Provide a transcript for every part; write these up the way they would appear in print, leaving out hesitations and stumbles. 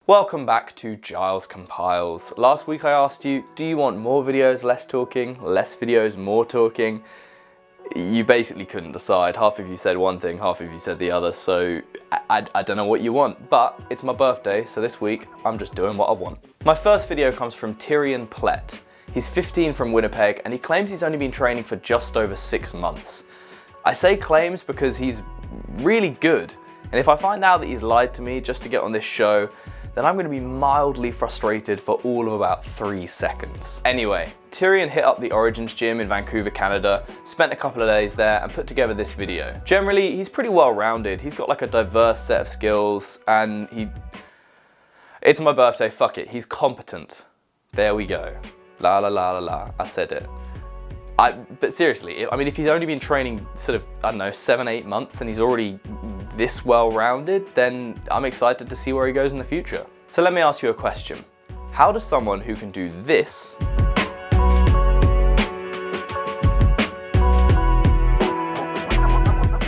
Welcome back to Giles Compiles. Last week I asked you, do you want more videos, less talking, less videos, more talking? You basically couldn't decide. Half of you said one thing, half of you said the other, so I don't know what you want, but it's my birthday, so this week I'm just doing what I want. My first video comes from Tyrion Plett. He's 15 from Winnipeg and he claims he's only been training for just over 6 months. I say claims because he's really good, and if I find out that he's lied to me just to get on this show, then I'm going to be mildly frustrated for all of about 3 seconds. Anyway, Tyrion hit up the Origins gym in Vancouver, Canada, spent a couple of days there and put together this video. Generally, he's pretty well rounded. He's got like a diverse set of skills and it's my birthday, fuck it, he's competent. There we go. La la la la la, I said it. But seriously, I mean, if he's only been training sort of, I don't know, 7-8 months and he's already this well-rounded, then I'm excited to see where he goes in the future. So let me ask you a question. How does someone who can do this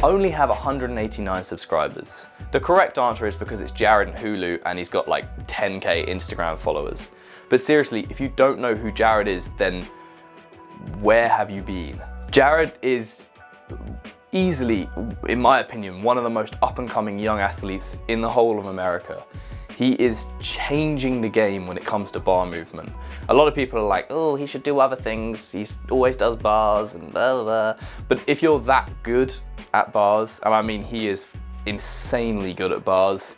only have 189 subscribers? The correct answer is because it's Jared and Hulu and he's got like 10k Instagram followers. But seriously, if you don't know who Jared is, then where have you been? Jared is easily, in my opinion, one of the most up-and-coming young athletes in the whole of America. He is changing the game when it comes to bar movement. A lot of people are like, oh, he should do other things, he always does bars and blah, blah, blah. But if you're that good at bars, and I mean he is insanely good at bars,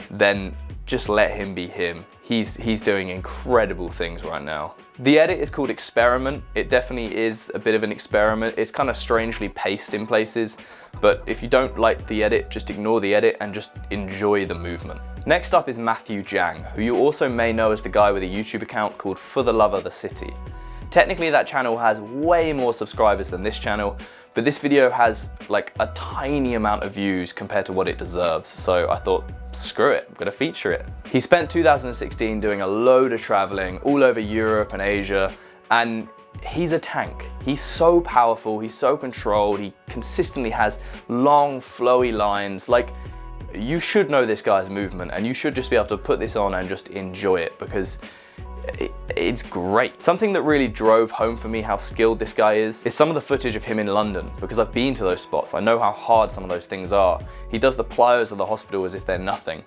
then just let him be him. He's doing incredible things right now. The edit is called Experiment. It definitely is a bit of an experiment. It's kind of strangely paced in places, but if you don't like the edit, just ignore the edit and just enjoy the movement. Next up is Matthew Jang, who you also may know as the guy with a YouTube account called For the Love of the City. Technically that channel has way more subscribers than this channel, but this video has like a tiny amount of views compared to what it deserves, so I thought, screw it, I'm gonna feature it. He spent 2016 doing a load of traveling all over Europe and Asia, and he's a tank. He's so powerful, he's so controlled, he consistently has long, flowy lines. Like, you should know this guy's movement, and you should just be able to put this on and just enjoy it, because it's great. Something that really drove home for me how skilled this guy is some of the footage of him in London, because I've been to those spots. I know how hard some of those things are. He does the plyos of the hospital as if they're nothing.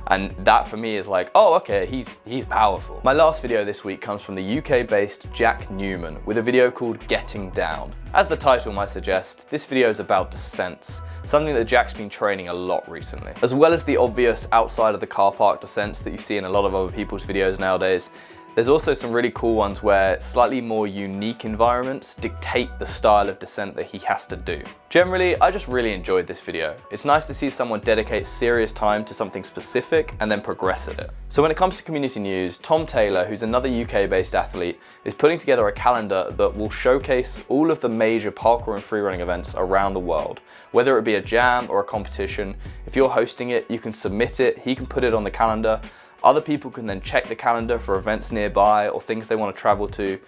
And that for me is like, oh, okay, he's powerful. My last video this week comes from the UK-based Jack Newman with a video called Getting Down. As the title might suggest, this video is about descents, something that Jack's been training a lot recently. As well as the obvious outside of the car park descents that you see in a lot of other people's videos nowadays, there's also some really cool ones where slightly more unique environments dictate the style of descent that he has to do. Generally, I just really enjoyed this video. It's nice to see someone dedicate serious time to something specific and then progress at it. So when it comes to community news, Tom Taylor, who's another UK-based athlete, is putting together a calendar that will showcase all of the major parkour and freerunning events around the world. Whether it be a jam or a competition, if you're hosting it, you can submit it, he can put it on the calendar. Other people can then check the calendar for events nearby or things they want to travel to.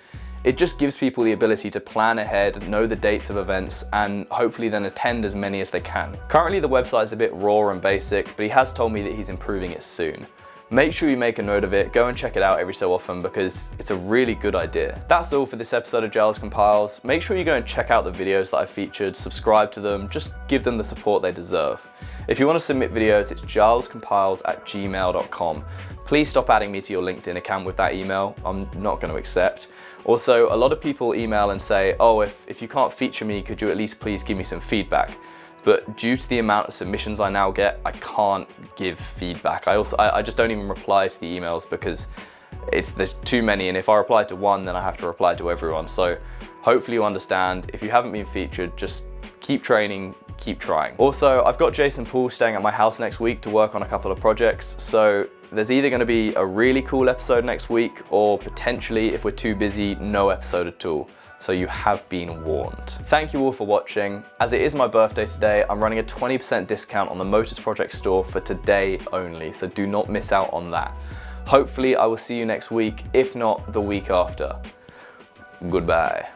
It just gives people the ability to plan ahead, know the dates of events, and hopefully then attend as many as they can. Currently the website is a bit raw and basic, but he has told me that he's improving it soon. Make sure you make a note of it, go and check it out every so often because it's a really good idea. That's all for this episode of Giles Compiles. Make sure you go and check out the videos that I featured, subscribe to them, just give them the support they deserve. If you want to submit videos, it's gilescompiles@gmail.com. Please stop adding me to your LinkedIn account with that email. I'm not going to accept. Also, a lot of people email and say, oh, if you can't feature me, could you at least please give me some feedback? But due to the amount of submissions I now get, I can't give feedback. I just don't even reply to the emails because there's too many, and if I reply to one, then I have to reply to everyone. So hopefully you understand. If you haven't been featured, just keep training, keep trying. Also, I've got Jason Paul staying at my house next week to work on a couple of projects, so there's either going to be a really cool episode next week, or potentially, if we're too busy, no episode at all. So you have been warned. Thank you all for watching. As it is my birthday today, I'm running a 20% discount on the Motus Project store for today only, so do not miss out on that. Hopefully I will see you next week, if not the week after. Goodbye.